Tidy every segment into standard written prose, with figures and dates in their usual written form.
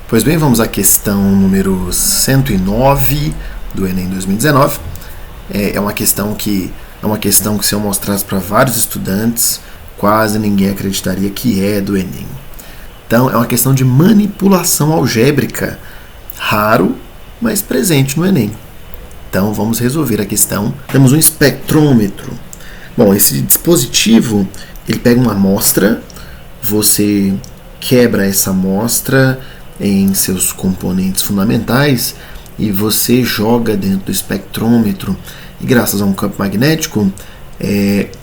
Pois bem, vamos à questão número 109 do Enem 2019. É uma questão que se eu mostrasse para vários estudantes, quase ninguém acreditaria que é do Enem. Então, é uma questão de manipulação algébrica, raro, mas presente no Enem. Então, vamos resolver a questão. Temos um espectrômetro. Bom, esse dispositivo, ele pega uma amostra, você quebra essa amostra em seus componentes fundamentais e você joga dentro do espectrômetro. E graças a um campo magnético,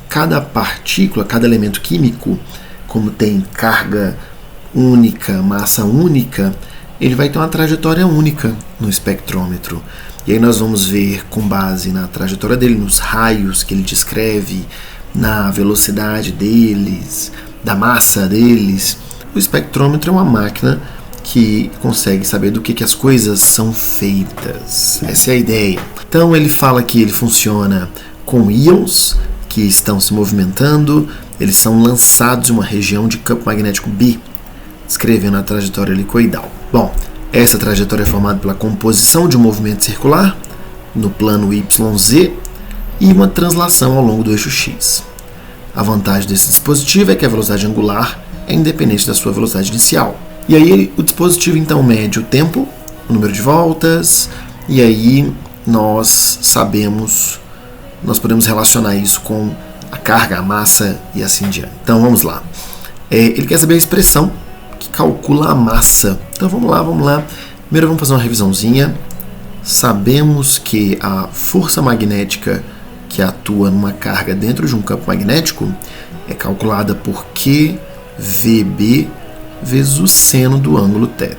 cada partícula, cada elemento químico, como tem carga única, massa única, ele vai ter uma trajetória única no espectrômetro. E aí nós vamos ver, com base na trajetória dele, nos raios que ele descreve, na velocidade deles, da massa deles. O espectrômetro é uma máquina que consegue saber do que as coisas são feitas. Essa é a ideia. Então ele fala que ele funciona com íons que estão se movimentando, eles são lançados em uma região de campo magnético B, descrevendo a trajetória helicoidal. Bom, essa trajetória é formada pela composição de um movimento circular no plano YZ e uma translação ao longo do eixo X. A vantagem desse dispositivo é que a velocidade angular é independente da sua velocidade inicial. E aí o dispositivo então mede o tempo, o número de voltas, e aí nós podemos relacionar isso com a carga, a massa e assim diante. Então vamos lá. Ele quer saber a expressão que calcula a massa. Então vamos lá. Primeiro vamos fazer uma revisãozinha. Sabemos que a força magnética que atua numa carga dentro de um campo magnético é calculada por QVB vezes o seno do ângulo θ.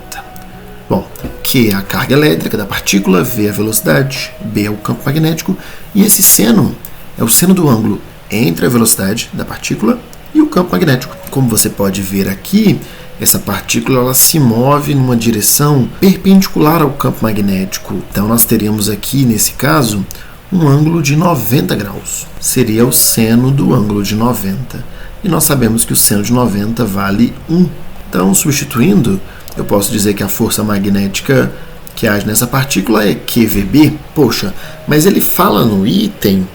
Bom, Q é a carga elétrica da partícula, V é a velocidade, B é o campo magnético, e esse seno é o seno do ângulo entre a velocidade da partícula e o campo magnético. Como você pode ver aqui, essa partícula ela se move numa direção perpendicular ao campo magnético. Então nós teríamos aqui, nesse caso, um ângulo de 90 graus. Seria o seno do ângulo de 90. E nós sabemos que o seno de 90 vale 1. Então, substituindo, eu posso dizer que a força magnética que age nessa partícula é QVB. Poxa, mas ele fala no item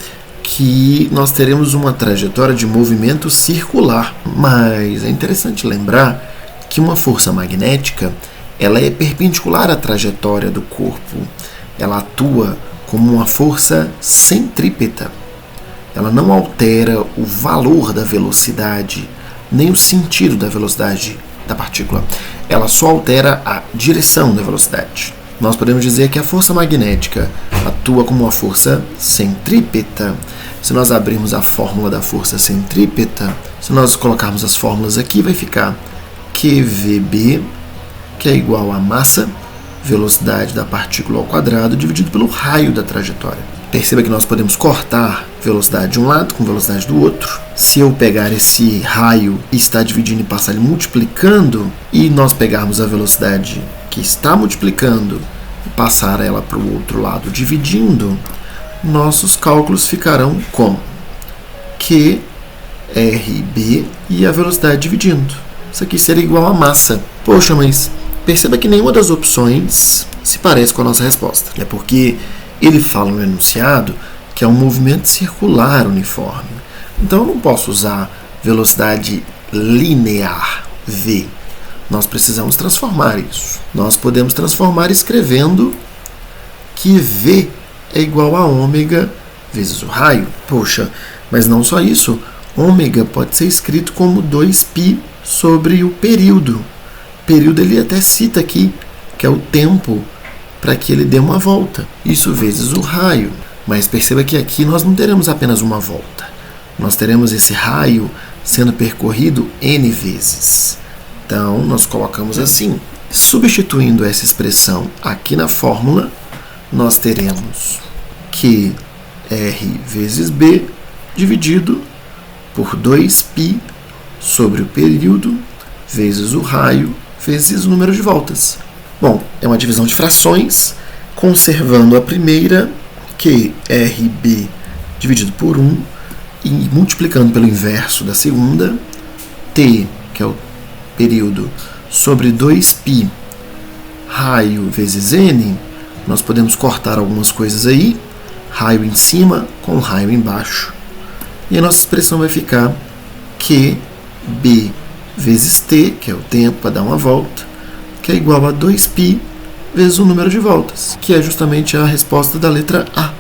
que nós teremos uma trajetória de movimento circular. Mas é interessante lembrar que uma força magnética ela é perpendicular à trajetória do corpo. Ela atua como uma força centrípeta. Ela não altera o valor da velocidade, nem o sentido da velocidade da partícula. Ela só altera a direção da velocidade. Nós podemos dizer que a força magnética atua como uma força centrípeta. Se nós abrirmos a fórmula da força centrípeta, se nós colocarmos as fórmulas aqui, vai ficar QVB, que é igual a massa, velocidade da partícula ao quadrado, dividido pelo raio da trajetória. Perceba que nós podemos cortar velocidade de um lado com velocidade do outro. Se eu pegar esse raio e estar dividindo e passar ele multiplicando, e nós pegarmos a velocidade que está multiplicando e passar ela para o outro lado dividindo, nossos cálculos ficarão como QRB e a velocidade dividindo. Isso aqui seria igual a massa. Poxa, mas perceba que nenhuma das opções se parece com a nossa resposta. É porque ele fala no enunciado que é um movimento circular uniforme. Então eu não posso usar velocidade linear, V. Nós precisamos transformar isso. Nós podemos transformar escrevendo que V é igual a ômega vezes o raio. Poxa, mas não só isso. Ômega pode ser escrito como 2π sobre o período. O período ele até cita aqui, que é o tempo para que ele dê uma volta. Isso vezes o raio. Mas perceba que aqui nós não teremos apenas uma volta. Nós teremos esse raio sendo percorrido N vezes. Então, nós colocamos assim. Substituindo essa expressão aqui na fórmula, nós teremos que R vezes B dividido por 2π sobre o período vezes o raio vezes o número de voltas. Bom, é uma divisão de frações, conservando a primeira, que RB dividido por 1, e multiplicando pelo inverso da segunda, T, que é o período, sobre 2π raio vezes n, nós podemos cortar algumas coisas aí, raio em cima com raio embaixo. E a nossa expressão vai ficar QB vezes t, que é o tempo para dar uma volta, que é igual a 2π vezes o número de voltas, que é justamente a resposta da letra A.